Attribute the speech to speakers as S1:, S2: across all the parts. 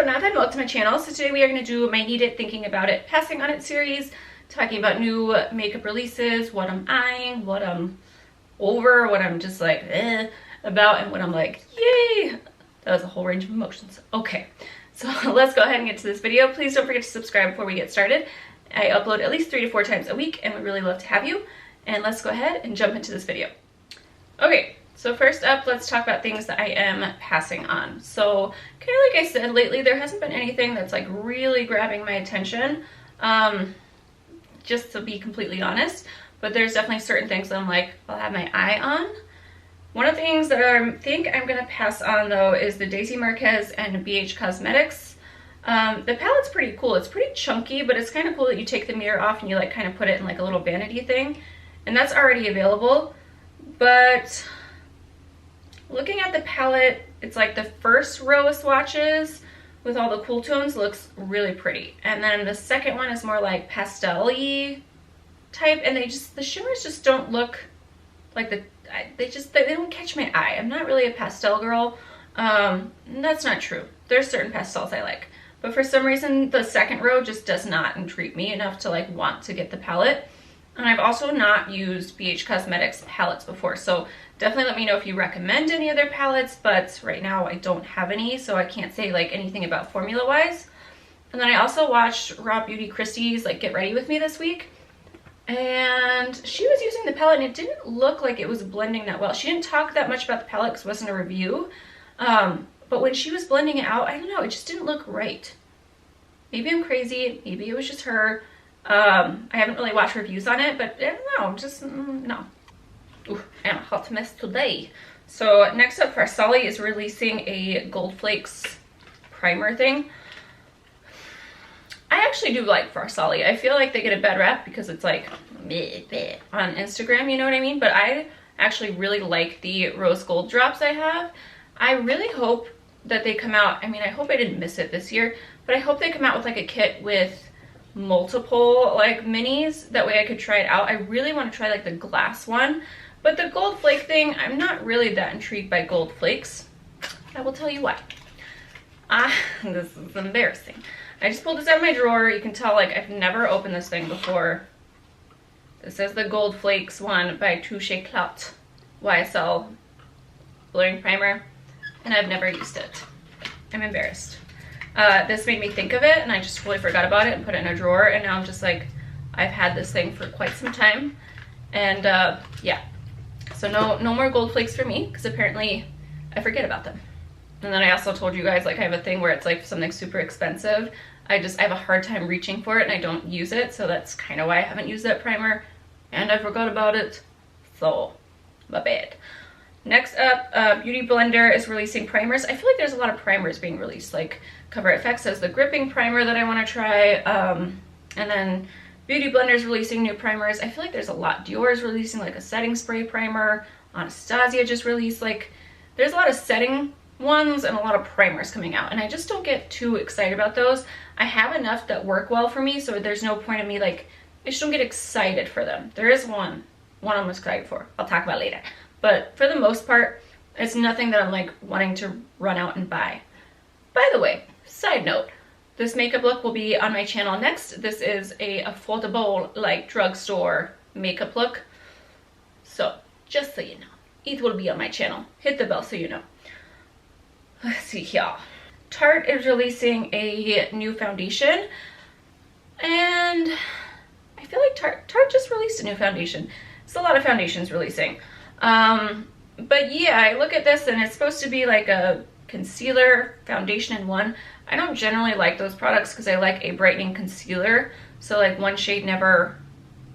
S1: intro, not.What to my channel. So today we are going to do my Need It, Thinking About It, Passing on It series, talking about new makeup releases, what I'm eyeing, what I'm over, what I'm just like about, and what I'm like, yay! That was a whole range of emotions. Okay, so let's go ahead and get to this video. Please don't forget to subscribe before we get started. I upload at least 3 to 4 times a week and would really love to have you. And let's go ahead and jump into this video. Okay. So first up, let's talk about things that I am passing on. So kind of like I said, lately there hasn't been anything that's like really grabbing my attention, just to be completely honest, but there's definitely certain things that I'm like, I'll have my eye on. One of the things that I think I'm gonna pass on though is the Desi Marquez and BH Cosmetics. The palette's pretty cool. It's pretty chunky, but it's kind of cool that you take the mirror off and you like kind of put it in like a little vanity thing, and that's already available. But looking at the palette, it's like the first row of swatches with all the cool tones looks really pretty. And then the second one is more like pastel-y type, and the shimmers just don't look like they don't catch my eye. I'm not really a pastel girl. That's not true. There's certain pastels I like. But for some reason, the second row just does not intrigue me enough to like want to get the palette. And I've also not used BH Cosmetics palettes before, so definitely let me know if you recommend any other palettes, but right now I don't have any, so I can't say like anything about formula wise. And then I also watched Raw Beauty Christie's like Get Ready With Me this week, and she was using the palette and it didn't look like it was blending that well. She didn't talk that much about the palette because it wasn't a review, but when she was blending it out, I don't know, it just didn't look right. Maybe I'm crazy, maybe it was just her. I haven't really watched reviews on it, but I don't know, just no. Ooh, I'm a hot mess today. So next up, Farsali is releasing a Gold Flakes primer thing. I actually do like Farsali. I feel like they get a bad rap because it's like bleh, bleh, on Instagram, you know what I mean? But I actually really like the rose gold drops I have. I really hope that they come out, I mean, I hope I didn't miss it this year, but I hope they come out with like a kit with multiple like minis. That way I could try it out. I really want to try like the glass one. But the gold flake thing, I'm not really that intrigued by gold flakes. I will tell you why. This is embarrassing. I just pulled this out of my drawer. You can tell like I've never opened this thing before. This is the Gold Flakes one by Touche Clout YSL blurring primer, and I've never used it. I'm embarrassed. This made me think of it, and I just totally forgot about it and put it in a drawer, and now I'm just like, I've had this thing for quite some time, and yeah. So no more gold flakes for me, because apparently I forget about them. And then I also told you guys like I have a thing where it's like something super expensive. I have a hard time reaching for it and I don't use it, so that's kind of why I haven't used that primer. And I forgot about it, so my bad. Next up, Beauty Blender is releasing primers. I feel like there's a lot of primers being released. Like Cover FX has the gripping primer that I want to try, and then Beauty Blender is releasing new primers. I feel like there's a lot. Dior is releasing like a setting spray primer. Anastasia just released like, there's a lot of setting ones and a lot of primers coming out, and I just don't get too excited about those. I have enough that work well for me, so there's no point in me like, I just don't get excited for them. There is one I'm excited for. I'll talk about later. But for the most part, it's nothing that I'm like wanting to run out and buy. By the way, side note, this makeup look will be on my channel next. This is a affordable, like drugstore makeup look. So just so you know, it will be on my channel. Hit the bell so you know. Let's see here. Tarte is releasing a new foundation, and I feel like Tarte just released a new foundation. There's a lot of foundations releasing. But yeah, I look at this and it's supposed to be like a concealer foundation in one. I don't generally like those products because I like a brightening concealer, so like one shade never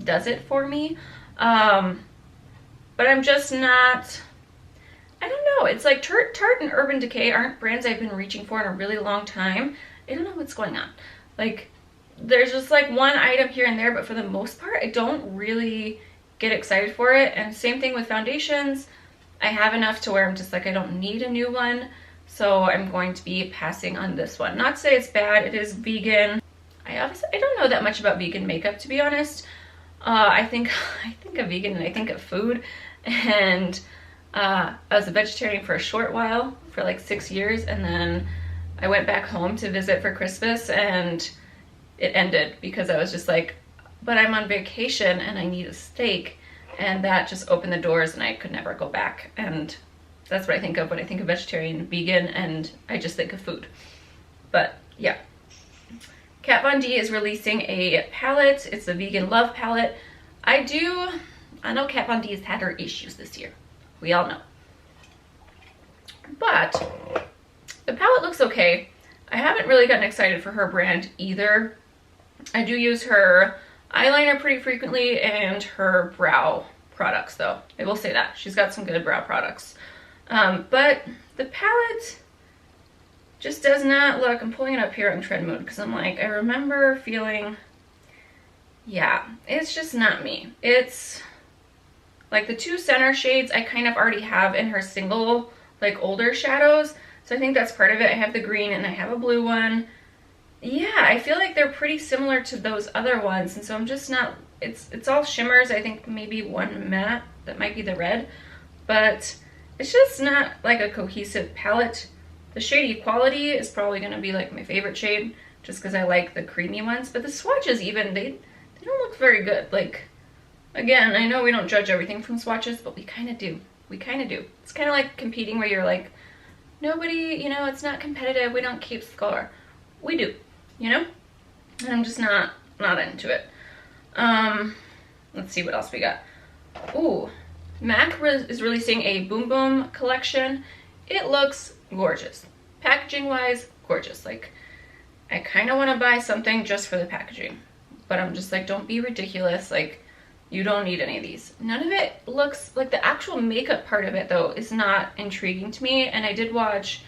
S1: does it for me. But I'm just not, I don't know, it's like Tarte and Urban Decay aren't brands I've been reaching for in a really long time. I don't know what's going on. Like there's just like one item here and there, but for the most part I don't really get excited for it. And same thing with foundations. I have enough to where I'm just like, I don't need a new one. So I'm going to be passing on this one. Not to say it's bad, it is vegan. I don't know that much about vegan makeup, to be honest. I think of vegan and I think of food. And I was a vegetarian for a short while, for like 6 years, and then I went back home to visit for Christmas and it ended because I was just like, but I'm on vacation and I need a steak. And that just opened the doors and I could never go back. And that's what I think of when I think of vegetarian, vegan, and I just think of food. But yeah. Kat Von D is releasing a palette. It's a vegan love palette. I know Kat Von D has had her issues this year. We all know. But the palette looks okay. I haven't really gotten excited for her brand either. I do use her eyeliner pretty frequently and her brow products though. I will say that. She's got some good brow products. But the palette just does not look, I'm pulling it up here on Trend Mode because I'm like, I remember feeling, yeah, it's just not me. It's like the two center shades I kind of already have in her single, like older shadows. So I think that's part of it. I have the green and I have a blue one. Yeah, I feel like they're pretty similar to those other ones. And so I'm just not, it's all shimmers. I think maybe one matte, that might be the red, but it's just not like a cohesive palette. The shade Equality is probably going to be like my favorite shade just because I like the creamy ones. But the swatches even, they don't look very good. Like, again, I know we don't judge everything from swatches, but we kind of do. We kind of do. It's kind of like competing where you're like, nobody, you know, it's not competitive. We don't keep score. We do, you know? And I'm just not into it. Let's see what else we got. Ooh, MAC is releasing a Boom Boom collection. It looks gorgeous. Packaging wise, gorgeous. Like, I kind of want to buy something just for the packaging, but I'm just like, don't be ridiculous. Like, you don't need any of these. None of it looks like, the actual makeup part of it though is not intriguing to me. And I did watch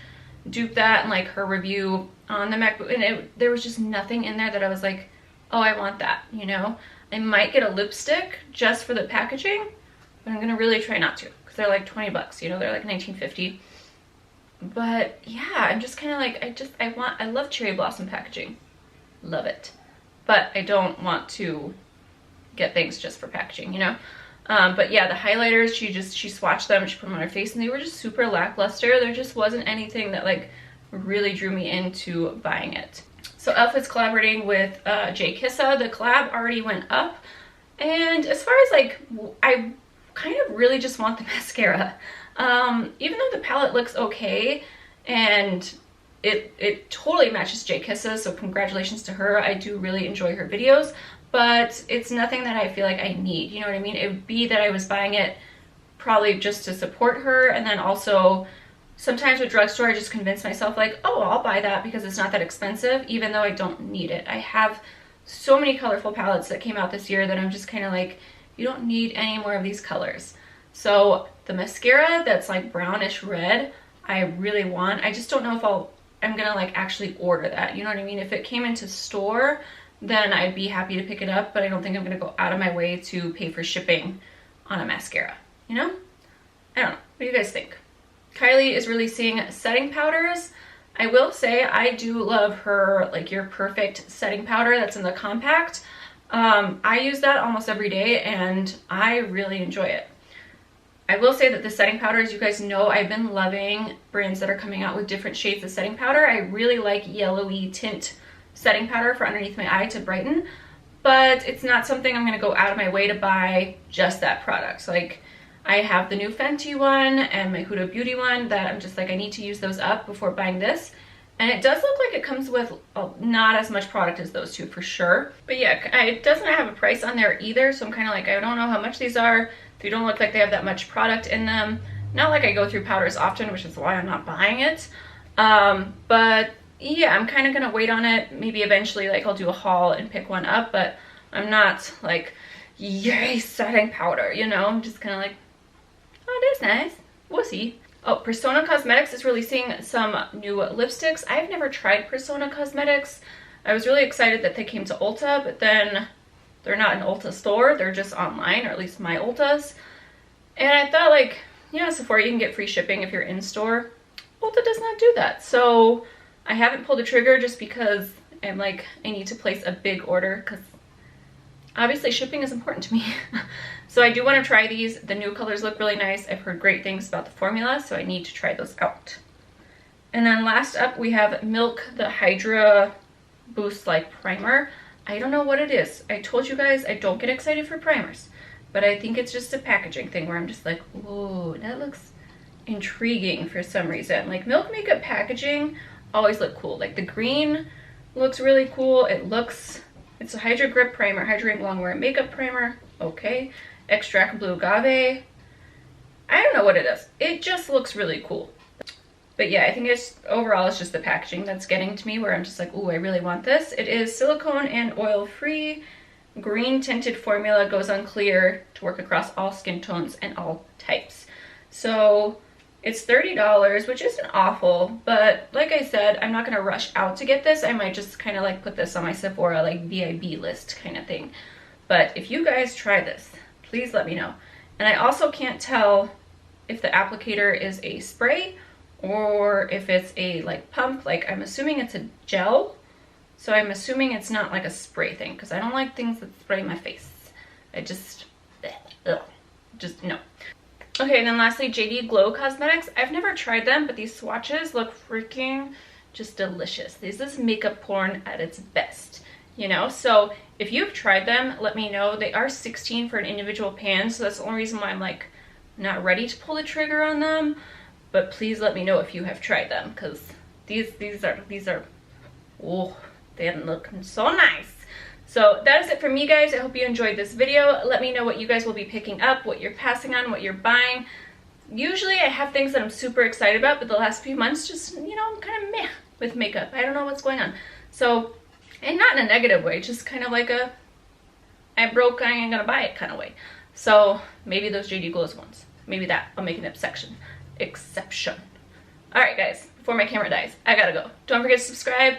S1: Dupe That and like her review on the MAC, and there was just nothing in there that I was like, oh, I want that, you know? I might get a lipstick just for the packaging, but I'm gonna really try not to because they're like 20 bucks, you know, they're like $19.50. But yeah, I'm just kind of like, I love cherry blossom packaging. Love it. But I don't want to get things just for packaging, you know? But yeah, the highlighters, she swatched them, she put them on her face, and they were just super lackluster. There just wasn't anything that like really drew me into buying it. So Outfit's collaborating with Jkissa. The collab already went up. And as far as like, I kind of really just want the mascara. Even though the palette looks okay and it totally matches Jkissa, so congratulations to her. I do really enjoy her videos, but it's nothing that I feel like I need, you know what I mean? It would be that I was buying it probably just to support her, and then also sometimes with drugstore I just convince myself like, oh, I'll buy that because it's not that expensive, even though I don't need it. I have so many colorful palettes that came out this year that I'm just kind of like, you don't need any more of these colors. So the mascara that's like brownish red, I really want. I just don't know if I'm gonna like actually order that, you know what I mean? If it came into store, then I'd be happy to pick it up, but I don't think I'm gonna go out of my way to pay for shipping on a mascara, you know? I don't know. What do you guys think? Kylie is releasing setting powders. I will say I do love her like Your Perfect setting powder that's in the compact. I use that almost every day and I really enjoy it. I will say that the setting powders, you guys know I've been loving brands that are coming out with different shades of setting powder. I really like yellowy tint setting powder for underneath my eye to brighten, but it's not something I'm going to go out of my way to buy just that product. Like, I have the new Fenty one and my Huda Beauty one that I'm just like, I need to use those up before buying this. And it does look like it comes with not as much product as those two for sure. But yeah, it doesn't have a price on there either, so I'm kind of like, I don't know how much these are. They don't look like they have that much product in them. Not like I go through powders often, which is why I'm not buying it. But yeah, I'm kind of going to wait on it. Maybe eventually like I'll do a haul and pick one up, but I'm not like, yay, setting powder, you know? I'm just kind of like, oh, that's nice. We'll see. Oh, Persona Cosmetics is releasing some new lipsticks. I've never tried Persona Cosmetics. I was really excited that they came to Ulta, but then they're not an Ulta store. They're just online, or at least my Ultas. And I thought like, you know, Sephora, you can get free shipping if you're in store. Ulta does not do that. So I haven't pulled the trigger just because I'm like, I need to place a big order because obviously shipping is important to me. So I do want to try these. The new colors look really nice. I've heard great things about the formula, so I need to try those out. And then last up we have Milk, the Hydra Boost Like Primer. I don't know what it is. I told you guys I don't get excited for primers, but I think it's just a packaging thing where I'm just like, whoa, that looks intriguing for some reason. Like Milk makeup packaging always look cool. Like the green looks really cool. It's a Hydra Grip Primer, Hydrating Longwear Makeup Primer. Okay. Extract Blue Agave. I don't know what it is. It just looks really cool. But yeah, I think overall it's just the packaging that's getting to me, where I'm just like, ooh, I really want this. It is silicone and oil free. Green tinted formula, goes on clear to work across all skin tones and all types. So it's $30, which isn't awful, but like I said, I'm not gonna rush out to get this. I might just kind of like put this on my Sephora like VIB list kind of thing. But if you guys try this, please let me know. And I also can't tell if the applicator is a spray or if it's a like pump. Like I'm assuming it's a gel, so I'm assuming it's not like a spray thing, because I don't like things that spray my face. I just no. Okay, and then lastly, JD Glow Cosmetics. I've never tried them, but these swatches look freaking just delicious. This is makeup porn at its best, you know? So if you've tried them, let me know. They are $16 for an individual pan, so that's the only reason why I'm like not ready to pull the trigger on them. But please let me know if you have tried them, because these are, oh, they look so nice. So that is it for me, guys. I hope you enjoyed this video. Let me know what you guys will be picking up, what you're passing on, what you're buying. Usually I have things that I'm super excited about, but the last few months just, you know, I'm kind of meh with makeup. I don't know what's going on. So, and not in a negative way, just kind of like a, I broke, I ain't gonna buy it kind of way. So maybe those JD Glows ones. Maybe that. I'll make an exception. Alright guys, before my camera dies, I gotta go. Don't forget to subscribe,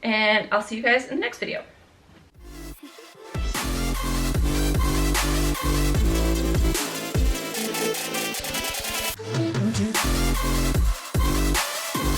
S1: and I'll see you guys in the next video.